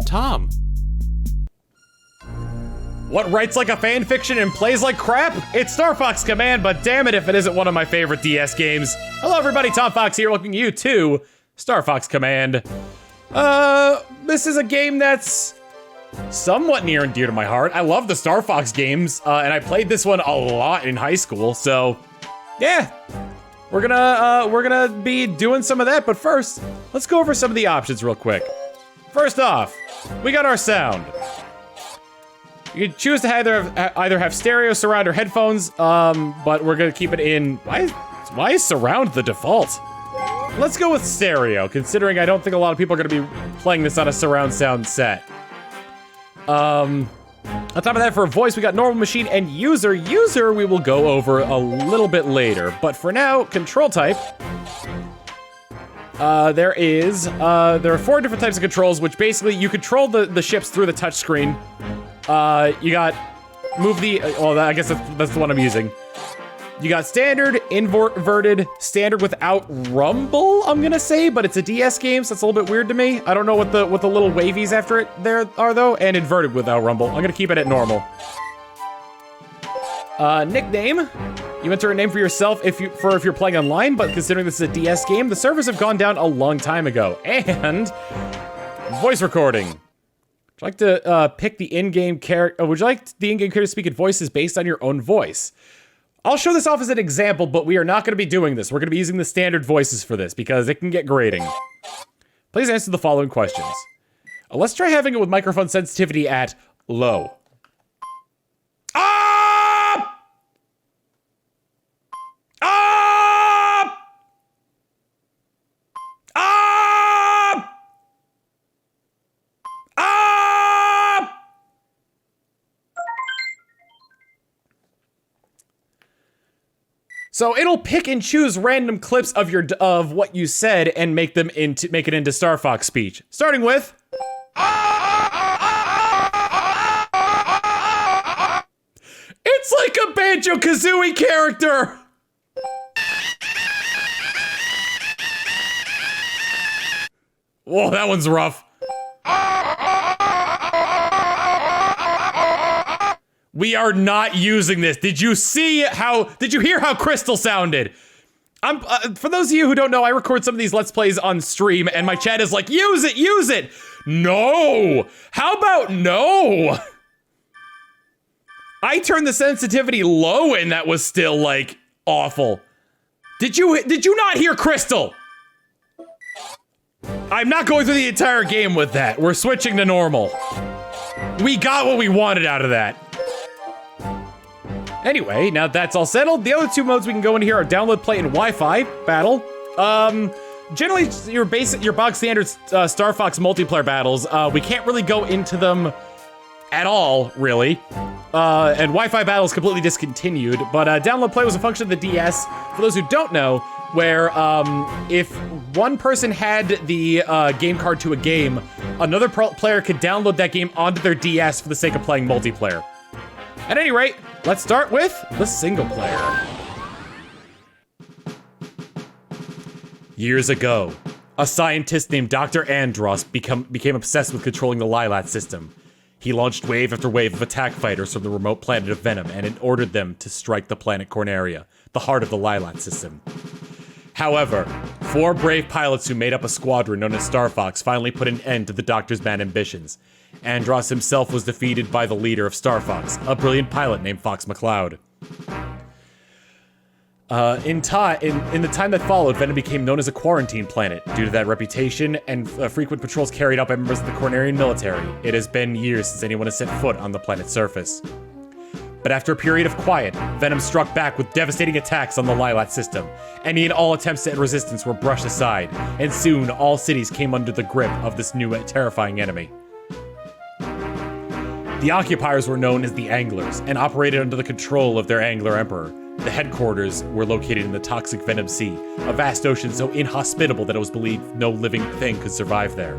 Tom. What writes like a fan fiction and plays like crap? It's Star Fox Command, but damn it if it isn't one of my favorite DS games. Hello everybody, Tom Fox here, welcoming you to Star Fox Command. This is a game that's somewhat near and dear to my heart. I love the Star Fox games, and I played this one a lot in high school, so yeah. We're gonna be doing some of that, but first, let's go over some of the options real quick. First off, we got our sound. You can choose to either have stereo, surround, or headphones, but we're gonna keep it in. Why is surround the default? Let's go with stereo, considering I don't think a lot of people are gonna be playing this on a surround sound set. On top of that, for voice, we got normal, machine, and user. User we will go over a little bit later, but for now, control type. There are 4 different types of controls, which basically you control the ships through the touch screen. You got move the, I guess that's the one I'm using. You got standard, inverted, standard without rumble, I'm gonna say, but it's a DS game, so it's a little bit weird to me. I don't know what the little wavies after it there are though, and inverted without rumble. I'm gonna keep it at normal. Nickname. You enter a name for yourself if you're playing online, but considering this is a DS game, the servers have gone down a long time ago. And voice recording. Would you like to pick the in-game character? Would you like the in-game character to speak in voices based on your own voice? I'll show this off as an example, but we are not going to be doing this. We're going to be using the standard voices for this because it can get grating. Please answer the following questions. Let's try having it with microphone sensitivity at low. So it'll pick and choose random clips of what you said and make it into Star Fox speech. Starting with it's like a Banjo-Kazooie character. Whoa, that one's rough. We are not using this. Did you hear how Crystal sounded? For those of you who don't know, I record some of these Let's Plays on stream, and my chat is like, use it, use it. No. How about no? I turned the sensitivity low, and that was still, like, awful. Did you not hear Crystal? I'm not going through the entire game with that. We're switching to normal. We got what we wanted out of that. Anyway, now that's all settled, the other 2 modes we can go into here are download, play, and Wi-Fi battle. Generally, your bog standard Star Fox multiplayer battles, we can't really go into them at all, really. And Wi-Fi battle is completely discontinued, but download play was a function of the DS, for those who don't know, where if one person had the game card to a game, another player could download that game onto their DS for the sake of playing multiplayer. At any rate, let's start with the single player. Years ago, a scientist named Dr. Andros became obsessed with controlling the Lylat system. He launched wave after wave of attack fighters from the remote planet of Venom and ordered them to strike the planet Corneria, the heart of the Lylat system. However, 4 brave pilots who made up a squadron known as Star Fox finally put an end to the Doctor's mad ambitions. Andros himself was defeated by the leader of Star Fox, a brilliant pilot named Fox McCloud. In the time that followed, Venom became known as a quarantine planet. Due to that reputation and frequent patrols carried out by members of the Cornerian military, it has been years since anyone has set foot on the planet's surface. But after a period of quiet, Venom struck back with devastating attacks on the Lylat system. Any and all attempts at resistance were brushed aside, and soon all cities came under the grip of this new terrifying enemy. The occupiers were known as the Anglers, and operated under the control of their Angler Emperor. The headquarters were located in the toxic Venom Sea, a vast ocean so inhospitable that it was believed no living thing could survive there.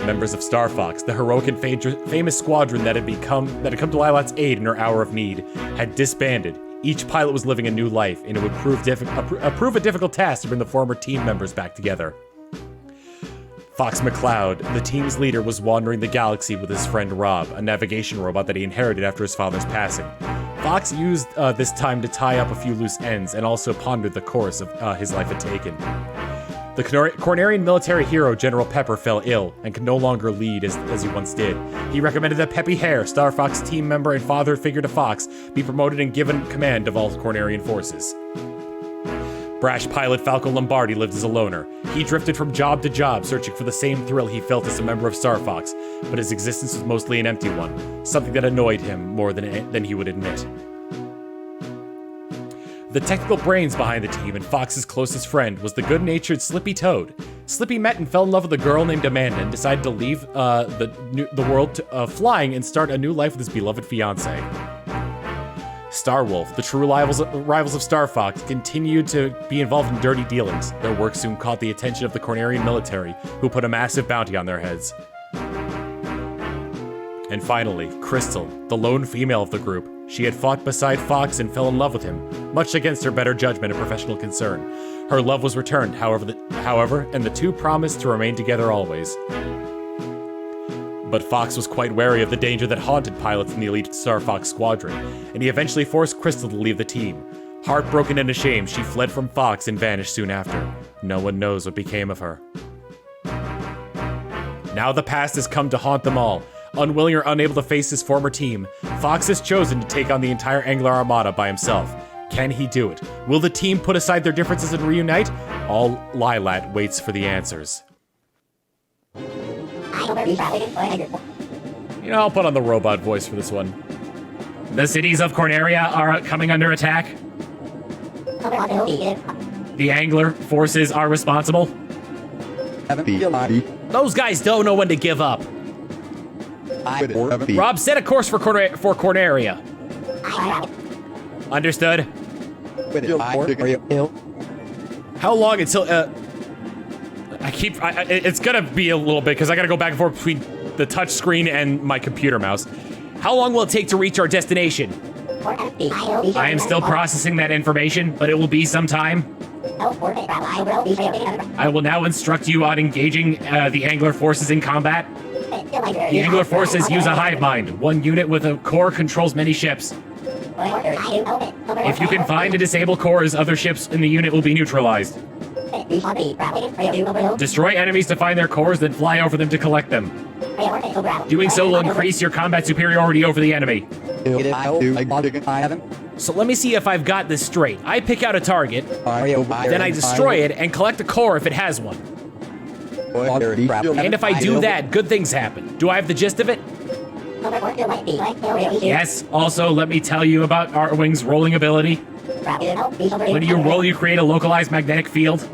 Members of Star Fox, the heroic and famous squadron that had come to Lylat's aid in her hour of need, had disbanded. Each pilot was living a new life, and it would prove a difficult task to bring the former team members back together. Fox McCloud, the team's leader, was wandering the galaxy with his friend Rob, a navigation robot that he inherited after his father's passing. Fox used this time to tie up a few loose ends and also pondered the course of his life had taken. The Cornerian military hero General Pepper fell ill and could no longer lead as he once did. He recommended that Peppy Hare, Star Fox team member and father figure to Fox, be promoted and given command of all Cornerian forces. Brash pilot Falco Lombardi lived as a loner. He drifted from job to job, searching for the same thrill he felt as a member of Star Fox, but his existence was mostly an empty one, something that annoyed him more than he would admit. The technical brains behind the team and Fox's closest friend was the good-natured Slippy Toad. Slippy met and fell in love with a girl named Amanda and decided to leave the world flying and start a new life with his beloved fiancée. Starwolf, the true rivals of Star Fox, continued to be involved in dirty dealings. Their work soon caught the attention of the Cornerian military, who put a massive bounty on their heads. And finally, Crystal, the lone female of the group. She had fought beside Fox and fell in love with him, much against her better judgment and professional concern. Her love was returned, however, and the two promised to remain together always. But Fox was quite wary of the danger that haunted pilots in the elite Star Fox squadron, and he eventually forced Crystal to leave the team. Heartbroken and ashamed, she fled from Fox and vanished soon after. No one knows what became of her. Now the past has come to haunt them all. Unwilling or unable to face his former team, Fox has chosen to take on the entire Angler Armada by himself. Can he do it? Will the team put aside their differences and reunite? All Lilat waits for the answers. You know, I'll put on the robot voice for this one. The cities of Corneria are coming under attack. The Angler forces are responsible. Those guys don't know when to give up. Rob, set a course for Corneria. Understood. How long until, it's gonna be a little bit because I gotta go back and forth between the touch screen and my computer mouse. How long will it take to reach our destination? I am still processing that information, but it will be some time. I will now instruct you on engaging the Angler forces in combat. The Angler forces use a hive mind. One unit with a core controls many ships. If you can find and disable cores, other ships in the unit will be neutralized. Destroy enemies to find their cores, then fly over them to collect them. Doing so will increase your combat superiority over the enemy. So let me see if I've got this straight. I pick out a target, then I destroy it and collect a core if it has one. And if I do that, good things happen. Do I have the gist of it? Yes. Also, let me tell you about Arwing's rolling ability. When you roll, you create a localized magnetic field.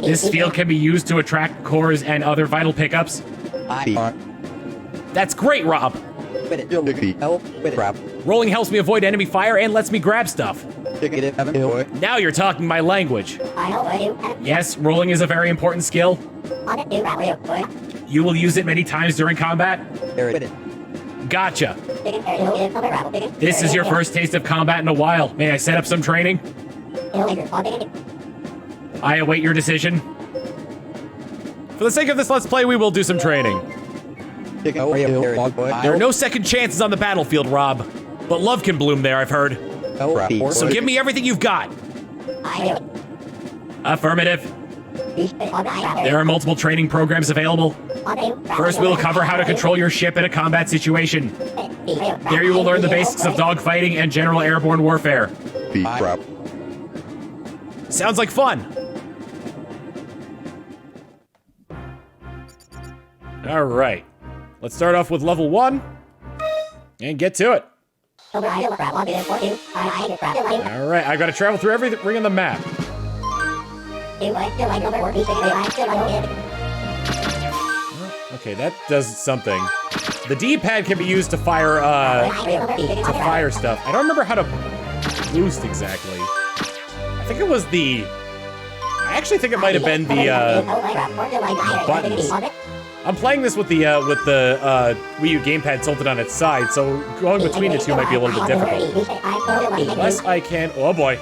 This field can be used to attract cores and other vital pickups. That's great, Rob. Rolling helps me avoid enemy fire and lets me grab stuff. Now you're talking my language. Yes, rolling is a very important skill. You will use it many times during combat. Gotcha. This is your first taste of combat in a while. May I set up some training? I await your decision. For the sake of this Let's Play, we will do some training. There are no second chances on the battlefield, Rob. But love can bloom there, I've heard. So give me everything you've got. Affirmative. There are multiple training programs available. First, we'll cover how to control your ship in a combat situation. There you will learn the basics of dogfighting and general airborne warfare. Sounds like fun. All right. Let's start off with level 1 and get to it. All right, I gotta travel through every ring on the map. Okay, that does something. The D-pad can be used to fire stuff. I don't remember how to boost exactly. I think it was I actually think it might have been the buttons. I'm playing this with the Wii U gamepad tilted on its side, so going between the two might be a little bit difficult. Unless I can, oh boy.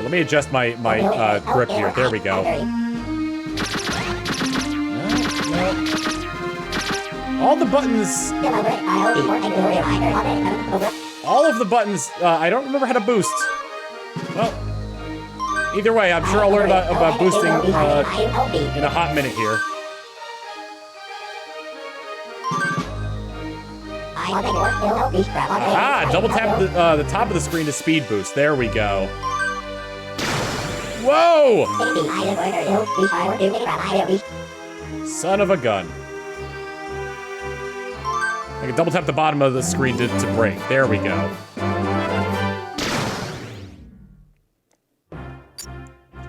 let me adjust my grip here. There we go. All the buttons. All of the buttons. I don't remember how to boost. Well, either way, I'm sure I'll learn about boosting in a hot minute here. Ah, double tap the top of the screen to speed boost. There we go. Whoa! Son of a gun. I can double tap the bottom of the screen to brake. There we go.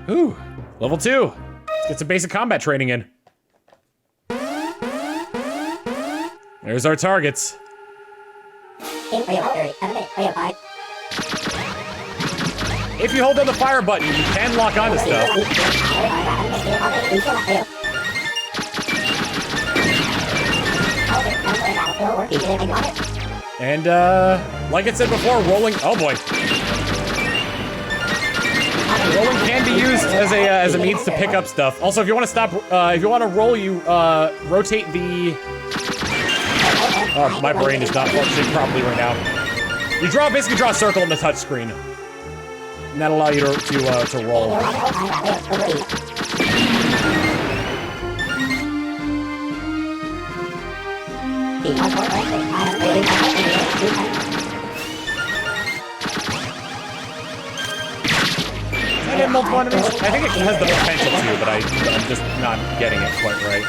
Ooh, level 2. Let's get some basic combat training in. There's our targets. If you hold down the fire button, you can lock onto stuff. And, like I said before, rolling... Oh, boy. Rolling can be used as a means to pick up stuff. Also, if you want to stop... if you want to roll, you, rotate the... Oh, my brain is not functioning properly right now. You basically draw a circle on the touch screen. And that'll allow you to roll. I get multiple enemies? I think it has the potential to, but I'm just not getting it quite right.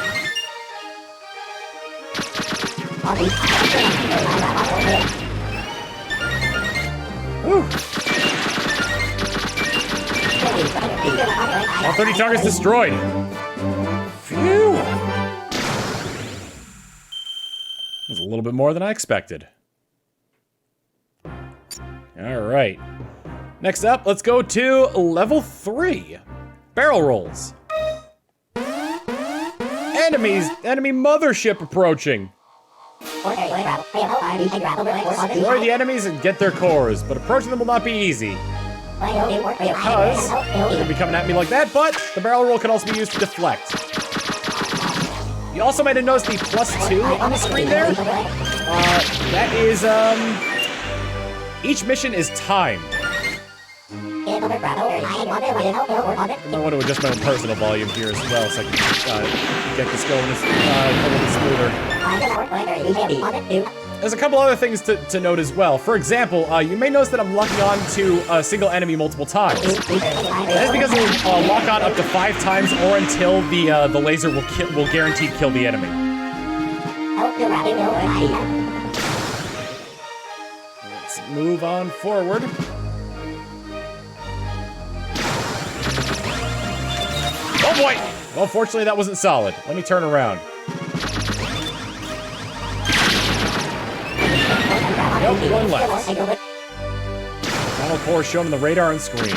Whew. All 30 targets destroyed. Phew. That's a little bit more than I expected. All right. Next up, let's go to level 3. Barrel rolls. Enemy mothership approaching. Destroy the enemies and get their cores, but approaching them will not be easy. Because they're gonna be coming at me like that, but the barrel roll can also be used to deflect. You also might have noticed the +2 on the screen there. That is, each mission is timed. I might want to adjust my own personal volume here as well so I can get this going a little smoother. There's a couple other things to note as well. For example, you may notice that I'm locking on to a single enemy multiple times. That is because it will lock on up to 5 times or until the laser will guaranteed kill the enemy. Let's move on forward. Oh boy! Well, fortunately that wasn't solid. Let me turn around. Nope, one left. Final core shown on the radar and screen.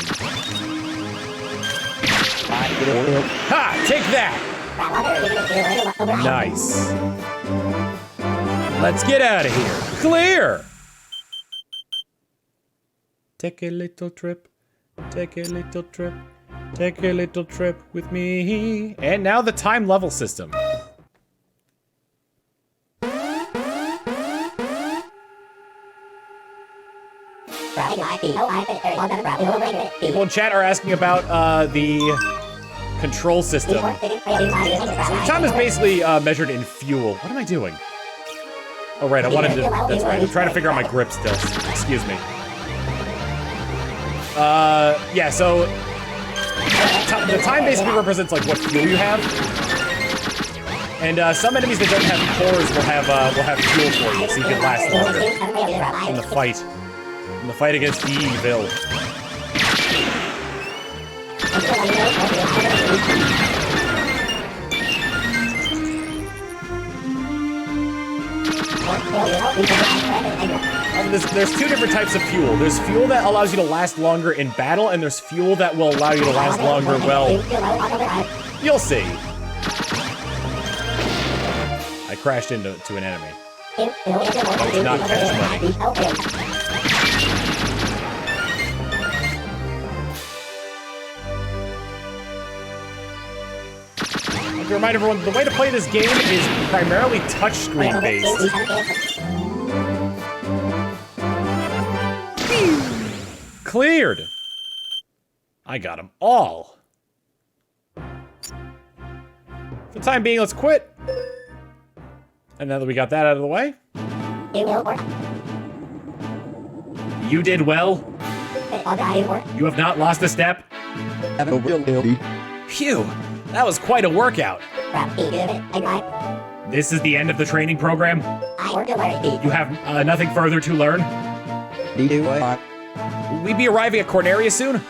Ha! Take that! Nice. Let's get out of here. Clear! Take a little trip. Take a little trip. Take a little trip with me. And now the time level system. People in chat are asking about the control system. So time is basically measured in fuel. What am I doing? Oh right, I wanted to. That's right. I'm trying to figure out my grip still. Excuse me. Yeah. So the time basically represents like what fuel you have. And some enemies that don't have cores will have fuel for you, so you can last longer in the fight. In the fight against evil. There's 2 different types of fuel. There's fuel that allows you to last longer in battle, and there's fuel that will allow you to last longer, well, you'll see. I crashed into an enemy. That was not catch money. To remind everyone, the way to play this game is primarily touchscreen based. Cleared. I got them all. For the time being, let's quit. And now that we got that out of the way. You did well. You have not lost a step. Phew, that was quite a workout. This is the end of the training program. You have nothing further to learn. Will we be arriving at Corneria soon?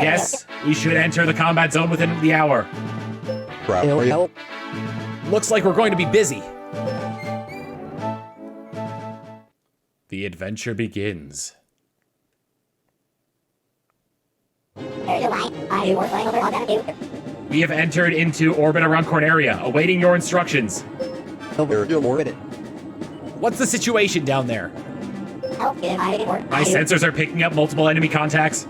Yes, we should enter the combat zone within the hour. Looks like we're going to be busy. The adventure begins. We have entered into orbit around Corneria, awaiting your instructions. What's the situation down there? My sensors are picking up multiple enemy contacts.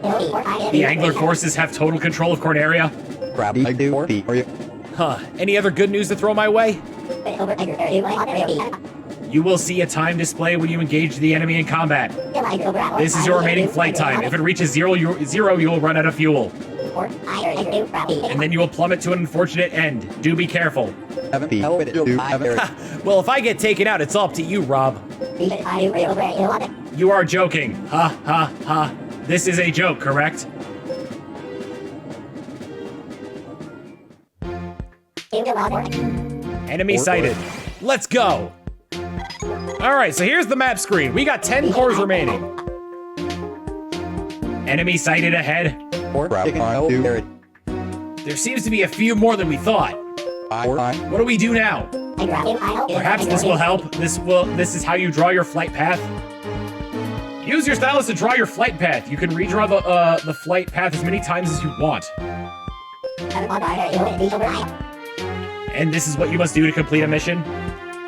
The Angler forces have total control of Corneria. Huh, any other good news to throw my way? You will see a time display when you engage the enemy in combat. This is your remaining flight time. If it reaches zero, you will run out of fuel. And then you will plummet to an unfortunate end. Do be careful. Well, if I get taken out, it's all up to you, Rob. You are joking. Ha ha ha. This is a joke, correct? Enemy sighted. Let's go. Alright, so here's the map screen. We got 10 cores remaining. Enemy sighted ahead. There seems to be a few more than we thought. What do we do now? Perhaps this will help. This is how you draw your flight path. Use your stylus to draw your flight path. You can redraw the flight path as many times as you want. And this is what you must do to complete a mission.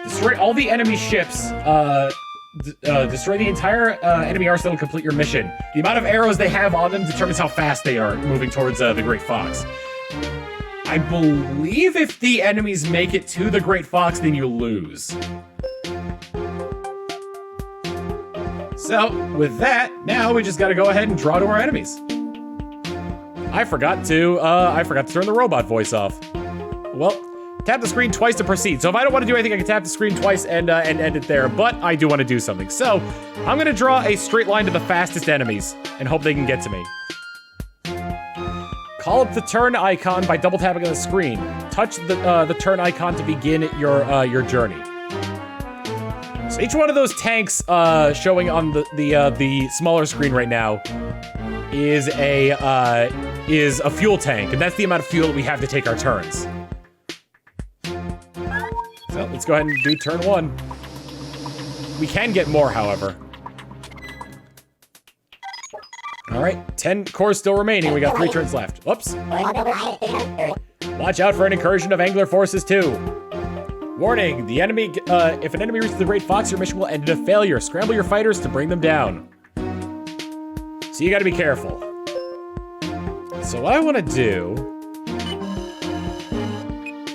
Destroy all the enemy ships. Destroy the entire enemy arsenal to complete your mission. The amount of arrows they have on them determines how fast they are moving towards the Great Fox. I believe if the enemies make it to the Great Fox, then you lose. So, with that, now we just gotta go ahead and draw to our enemies. I forgot to turn the robot voice off. Well, tap the screen twice to proceed. So if I don't want to do anything, I can tap the screen twice and end it there, but I do want to do something. So, I'm gonna draw a straight line to the fastest enemies and hope they can get to me. Call up the turn icon by double tapping on the screen. Touch the turn icon to begin your journey. So each one of those tanks showing on the smaller screen right now is a fuel tank, and that's the amount of fuel that we have to take our turns. So let's go ahead and do turn 1. We can get more, however. All right, 10 cores still remaining. We got 3 turns left. Oops. Watch out for an incursion of Angler forces too. Warning, the enemy, if an enemy reaches the Great Fox, your mission will end in a failure. Scramble your fighters to bring them down. So you gotta be careful. So what I wanna do...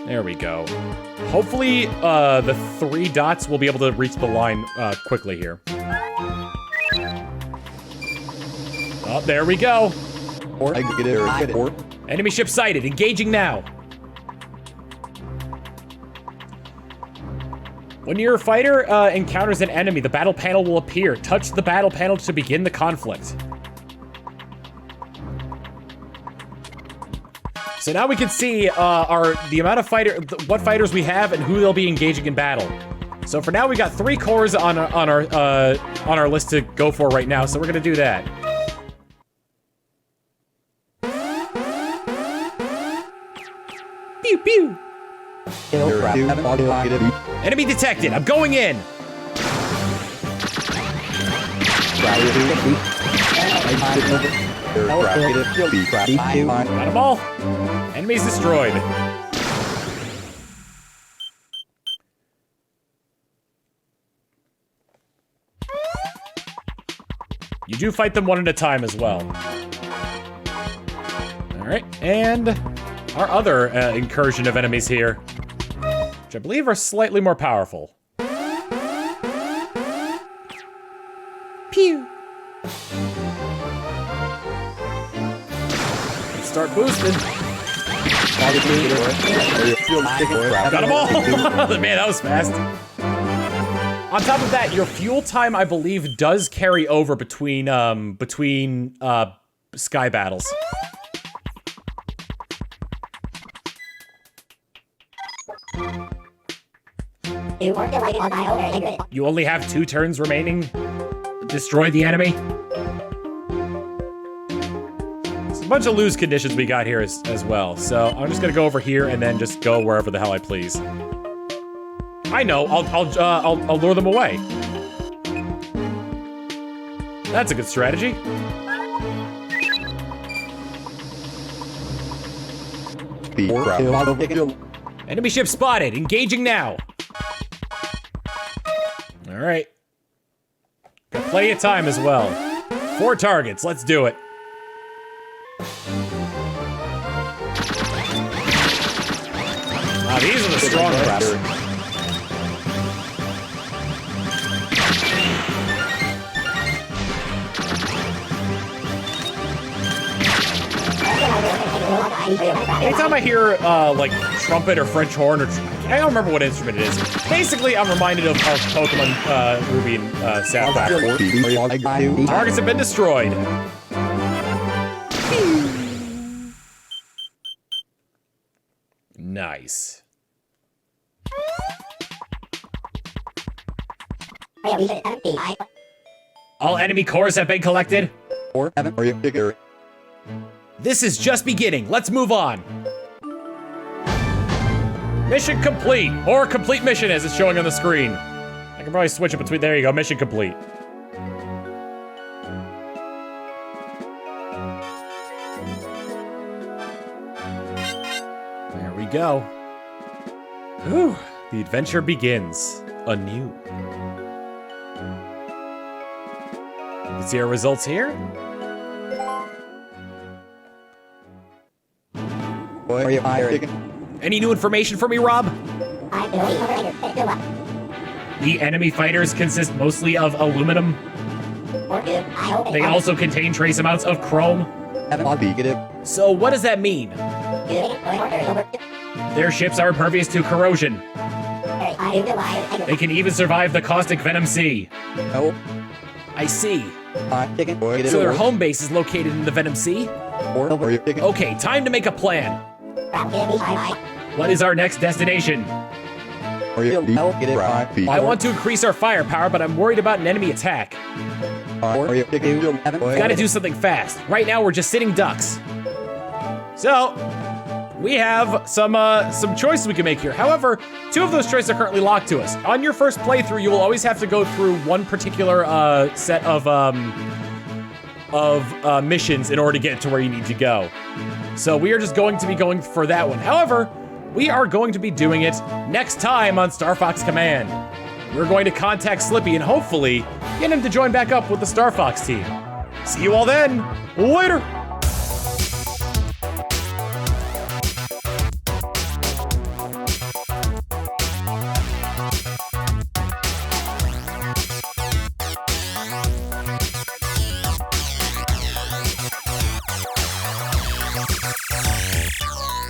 There we go. Hopefully, the 3 dots will be able to reach the line, quickly here. Oh, there we go. Enemy ship sighted. Engaging now. When your fighter encounters an enemy, the battle panel will appear. Touch the battle panel to begin the conflict. So now we can see the amount of what fighters we have and who they'll be engaging in battle. So for now, we got 3 cores on our list to go for right now. So we're gonna do that. Pew pew. Enemy detected. I'm going in. Got them all. Enemies destroyed. You do fight them one at a time as well. All right, and our other incursion of enemies here, which I believe are slightly more powerful. Pew! Let's start boosting. Got them all! Man, that was fast. On top of that, your fuel time, I believe, does carry over between sky battles. You only have 2 turns remaining. Destroy the enemy. There's a bunch of lose conditions we got here as well. So I'm just gonna go over here and then just go wherever the hell I please. I know. I'll lure them away. That's a good strategy. Enemy ship spotted. Engaging now. All right. Got plenty of time as well. 4 targets. Let's do it. Wow, these are the strong ones. Anytime I hear, like, trumpet or French horn, or I don't remember what instrument it is. Basically, I'm reminded of Pokemon Ruby and Sapphire. Targets have been destroyed. Nice. All enemy cores have been collected. This is just beginning. Let's move on. Mission complete, or complete mission as it's showing on the screen. I can probably switch it between, there you go, mission complete. There we go. Whew, the adventure begins anew. You can see our results here. Any new information for me, Rob? The enemy fighters consist mostly of aluminum. They also contain trace amounts of chrome. So what does that mean? Their ships are impervious to corrosion. They can even survive the caustic venom sea. I see. So their home base is located in the Venom Sea? Okay, time to make a plan. What is our next destination? I want to increase our firepower, but I'm worried about an enemy attack. We've got to do something fast. Right now, we're just sitting ducks. So, we have some choices we can make here. However, 2 of those choices are currently locked to us. On your first playthrough, you will always have to go through one particular set of missions in order to get to where you need to go. So we are just going to be going for that one. However, we are going to be doing it next time on Star Fox Command. We're going to contact Slippy and hopefully get him to join back up with the Star Fox team. See you all then. Later.